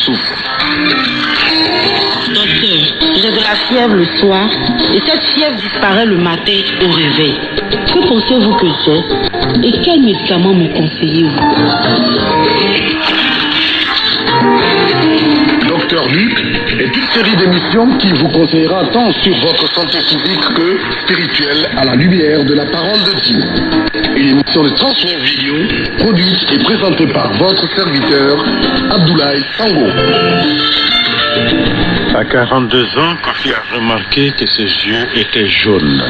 souffre. Docteur, j'ai de la fièvre le soir et cette fièvre disparaît le matin au réveil. Que pensez-vous que j'ai et quels médicaments me conseillez-vous? Docteur Luc est une série d'émissions qui vous conseillera tant sur votre santé physique que spirituelle à la lumière de la parole de Dieu. Une émission de transfert vidéo produite et présentée par votre serviteur Abdoulaye Sango. À 42 ans, Kofi a remarqué que ses yeux étaient jaunes.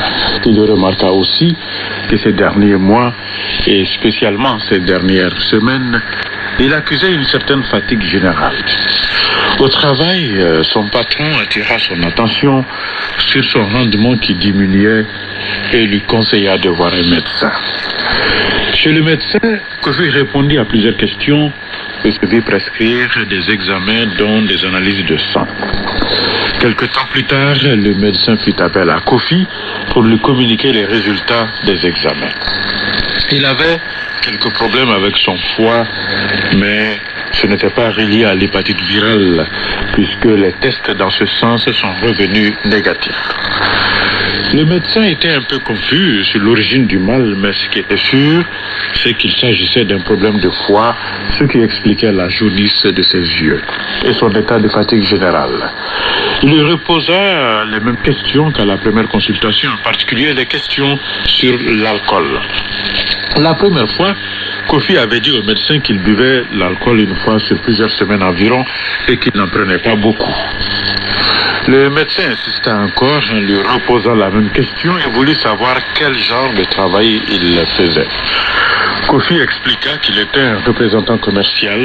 Il remarqua aussi que ces derniers mois, et spécialement ces dernières semaines, il accusait une certaine fatigue générale. Au travail, son patron attira son attention sur son rendement qui diminuait et lui conseilla de voir un médecin. Chez le médecin, Kofi répondit à plusieurs questions et se vit prescrire des examens dont des analyses de sang. Quelque temps plus tard, le médecin fit appel à Kofi pour lui communiquer les résultats des examens. Il avait quelques problèmes avec son foie, mais ce n'était pas relié à l'hépatite virale, puisque les tests dans ce sens sont revenus négatifs. Le médecin était un peu confus sur l'origine du mal, mais ce qui était sûr, c'est qu'il s'agissait d'un problème de foie, ce qui expliquait la jaunisse de ses yeux et son état de fatigue générale. Il lui reposa les mêmes questions qu'à la première consultation, en particulier les questions sur l'alcool. La première fois, Kofi avait dit au médecin qu'il buvait l'alcool une fois sur plusieurs semaines environ et qu'il n'en prenait pas beaucoup. Le médecin insista encore en lui reposant la même question et voulut savoir quel genre de travail il faisait. Kofi expliqua qu'il était un représentant commercial